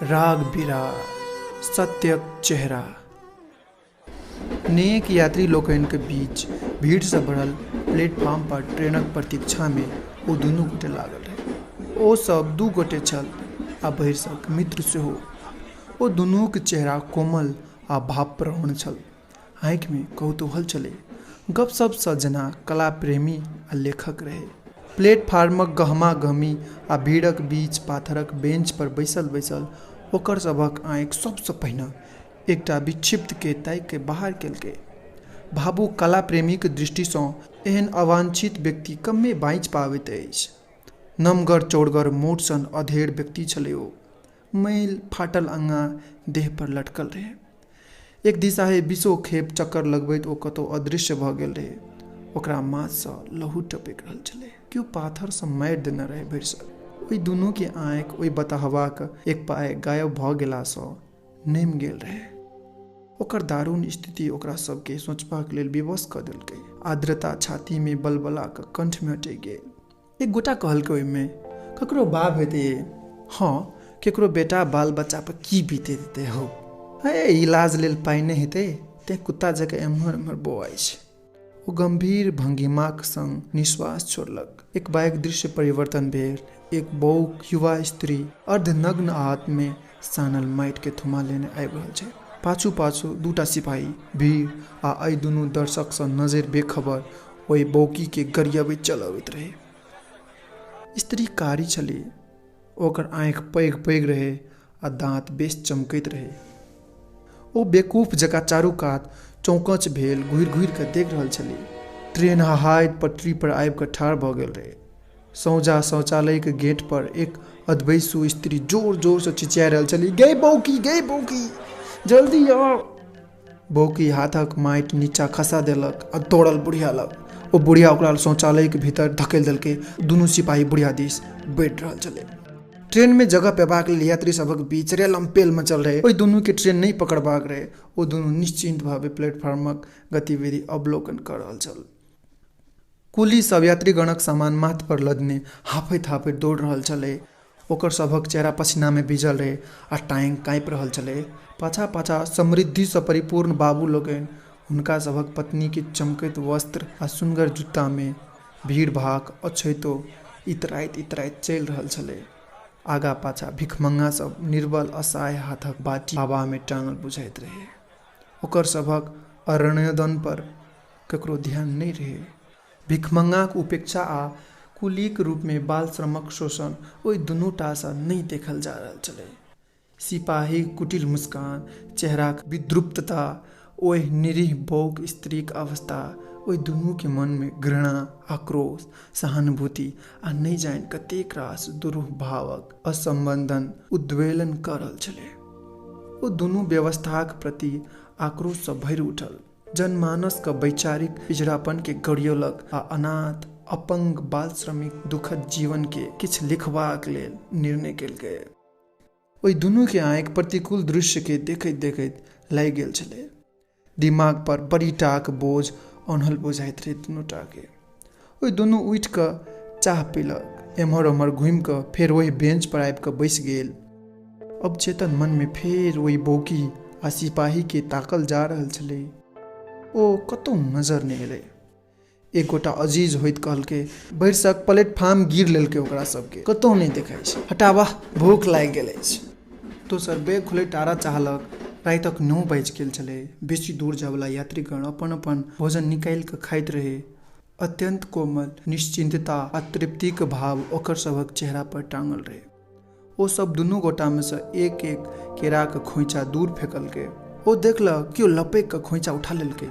राग बिराग सत्यक चेहरा। नेक यात्री लोकन के बीच भीड़ से भरल प्लेटफॉर्म पर ट्रेनक प्रतीक्षा में ओ दुनू गोटे लागल रहे। ओ सब दू गोटे छल आ बहिर्सक मित्र सेहो। ओ दुनूक चेहरा कोमल आ भावप्रवण छल। आँखि में कौतूहल चले। गपशप सँ जेना कला प्रेमी आ लेखक रहे। प्लेटफार्मक गहमा गहमी आ भीड़क बीच पाथरक बेंच पर बैसल बैसल ओकर सभक आँखि सबसँ पहिने एकटा विक्षिप्त के ताकि के बाहर केलकै। भावुक कला प्रेमीक दृष्टिसँ एहन अवांछित व्यक्ति कमे बाँचि पाबैत अछि। नमगर चौड़गर मोट सन अधेड़ व्यक्ति छलै ओ। मैल फाटल अंगा देह पर लटकल रहे। एक दिशाहे बिसो खेप चक्कर लगबैत ओ कतौ अदृश्य भऽ गेल रहे। ओकरा माथसँ लहू टपकि रहल छलै। केओ पाथरसँ मारि देने रहे भरिसक। ओहि दुनू के आँखि ओहि बताहबाक एक पाए गायब भऽ गेलासँ नेमि गेल रहे। ओकर दारूण स्थिति ओकरा सबके सोचबाक लेल विवश कऽ देलकै। आर्द्रता छाती में बलबला कऽ कंठ में अटकि गेल। एक गोटा कहलकै ओहिमे, ककरो बाप हेतै। हाँ, केकरो बेटा बाल बच्चा पर की बीते देते हो। इलाज लेल पाइ नहि हेतै तेँ कुत्ता जकाँ एम्हर एम्हर बौआइ छै। ओ गंभीर भंगिमाक संग निश्वास छोड़लक। एक बाइक दृश्य परिवर्तन भेल। एक बौक युवा स्त्री अर्धनग्न हाथ में सानल माटि के थुमा लेने आबि रहल छै। पाछू पाछू दूटा सिपाही भीड़ आ एहि दुनू दर्शक सँ नजरि बेखबर ओहि बौकी के गरियबैत चलबैत रहे। स्त्री कारी छली। ओकर आँखि पैघ पैघ रहे आ दाँत बेस चमकैत रहे। ओ बेकूफ जकाँ चारू कात चौकच भेल घूरि घूरि कऽ देख रहल छली। ट्रेन हहाइत पटरी पर आबि कऽ ठाढ़ भऽ गेल रहे। सौजा शौचालय के गेट पर एक अधबैसु स्त्री जोर जोर से चिचिया रहल छली, गई बौकी जल्दी आओ। बौकी हाथक माटि नीचा खसा देलक आ दौड़ल बुढ़िया लग। ओ बुढ़िया ओकरा शौचालय के भीतर धकेल देलकै। दुनू सिपाही बुढ़िया दिस बढ़ि रहल छलै। ट्रेन में जगह पेबाक लेल यात्री सभक बीच रेलम पेल मचल रहे। ओहि दुनू के ट्रेन नहीं पकड़बाक रहे। ओ दुनू निश्चिंत भावे प्लेटफॉर्मक गतिविधि अवलोकन कर रहल छल। कुली सब यात्रीगणक सामान माथ पर लदने हाफैत हाफैत दौड़ रहल छलै। ओकर सभक चेहरा पसीना में भीजल रहे आ टाँग काँपि रहल छलै। पाछा पाछा समृद्धि सँ परिपूर्ण बाबू लोकनि हुनका सभक पत्नी के चमकैत वस्त्र आ सुंदर जूता में भीड़ भाग अछैतो इतराइत इतराइत चलि रहल छलै। आगा पाछा भिखमंगा सब निर्बल असहाय हाथक बाटी हवा में टांगल बुझाइत रहे। ओकर सभक अरण्यदन पर ककरो ध्यान नहीं रहे। भिखमंगाक उपेक्षा आ कुलीक रूप में बाल श्रमक शोषण ओहि दुनूटा सँ नहीं देखल जा रहल छलै। सिपाही कुटिल मुस्कान, चेहराक विद्रुप्तता, ओहि निरीह बौक स्त्रीक अवस्था ओहि दुनू के मन में घृणा, आक्रोश, सहानुभूति आ नहीं जानि कतेक रास दुरूह भावक असंबंधन उद्वेलन कऽ रहल छलै। ओ दुनू व्यवस्थाक प्रति आक्रोश सँ भरि उठल। जनमानस के वैचारिक पिछड़ापन के गड़ियोलक आ अनाथ अपंग बाल श्रमिक दुखद जीवन के किछु लिखबाक लेल निर्णय केलकै। ओहि दुनू के आँखि प्रतिकूल दृश्य के देखैत देखैत लागि गेल छलै। दिमाग पर बड़ी टाक बोझ ओन्हल बुझाइत रहे दुनूटा के। ओहि दुनू उठि कऽ चाह पीलक। एम्हर ओम्हर घुमि कऽ फेर ओहि बेंच पर आबि कऽ बैसि गेल। अब चेतन मन में फेर ओहि बौकी आ सिपाही के ताकल जा रहल छलै। ओ कतौ नजर नहीं एलै। एक गोटा अजीज होइत कहलकै, बहिर्सक प्लेटफार्म गिर लेलकै ओकरा सबके, कतौ नहीं देखाइ छै। हटाबा, भूख लागि गेल अछि। दोसर बैग खुलैटारा चाहलक। रातिक 9 बाजि गेल छलै। बेसी दूर जायवला यात्रीगण अपन अपन भोजन निकालि कऽ खाइत रहे। अत्यंत कोमल निश्चिंतता आ तृप्तिक भाव ओकर सभक चेहरा पर टांगल रहे। ओ सब दुनू गोटा में से एक एक केराक खोइछा दूर फेंकलकै। ओ देखलक केओ लपैक कऽ खोइछा उठा लेलकै।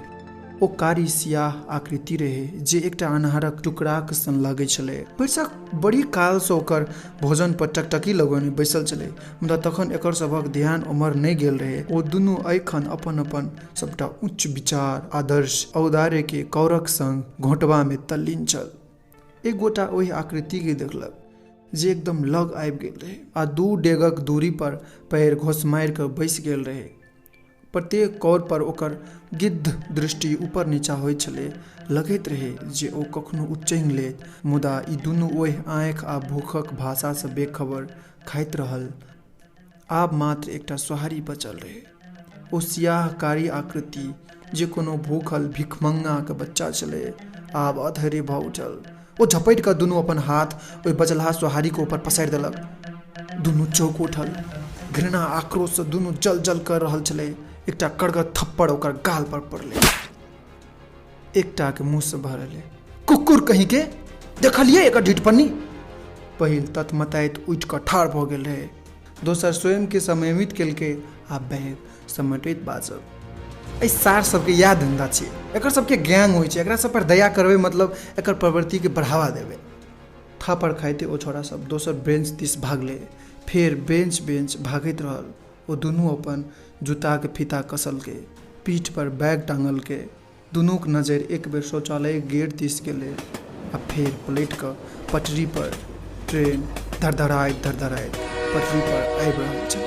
ओ कारी सियाह आकृति रहे जे एकटा अन्हारक टुकड़ाक सन लागै छलै। बैसक बड़ी काल सँ ओकर भोजन पर टकटकी लगौने बैसल छलै, मुदा तखन एकर सभक ध्यान ओम्हर नहीं गेल रहे। ओ दुनू एखन अपन अपन सबटा उच्च विचार, आदर्श, औदार्य के कौरक संग घोंटबा में तल्लीन छल। एक गोटा ओहि आकृति के देखलक जे एकदम लग आबि गेल रहे आ 2 डेगक दूरी पर पैर घोष मारि कऽ बैसि गेल रहे। प्रत्येक कौर पर ओकर गिद्ध दृष्टि ऊपर नीचा होइत छलै। लगैत रहे जे ओ कखनो उच्चैंग लेत, मुदा ई दुनू ओहि आँखि आ भूखक भाषा सँ बेखबर खाइत रहल आब मात्र एकटा सोहारी बचल रहे। ओ सियाह कारी आकृति जे कोनो भूखल भिखमंगा के बच्चा छले आब अधरे भऽ उठल। ओ झपटि कऽ दुनू अपन हाथ ओहि बचलहा सोहारी के ऊपर पसारि देलक। दुनू चौंक उठल, घृणा आक्रोश से दुनू जल जल कर रहल छले। एकटा कड़गर थप्पड़ ओकर गाल पर पड़ले। एकटा के मुंह से भरले, कुकुर कहीं के, देखलिए एकर ढिठपन्नी। पहिल ततमताइत उठि कऽ ठाढ़ भऽ गेल रहे, दोसर स्वयं के संयमित केलकै आ बैग समेटैत बाजल, एहि सार सबके इएह धंधा छै, एकर सबके गैंग होइ छै, एकरा सब पर दया करबै मतलब एकर प्रवृत्ति के बढ़ावा देबै। थापड़ खाइते ओ छोरा सब दोसर बेंच दिस भागले, फेर बेंच भागैत रहल। ओ दुनू अपन जूता के फीता कसलकै, पीठ पर बैग टांगलकै। दुनूक नजर एक बेर शौचालय गेट दिस गेलै आ फेर पलटि कऽ पटरी पर ट्रेन धड़धड़ाइत पटरी पर आबि रहल छल।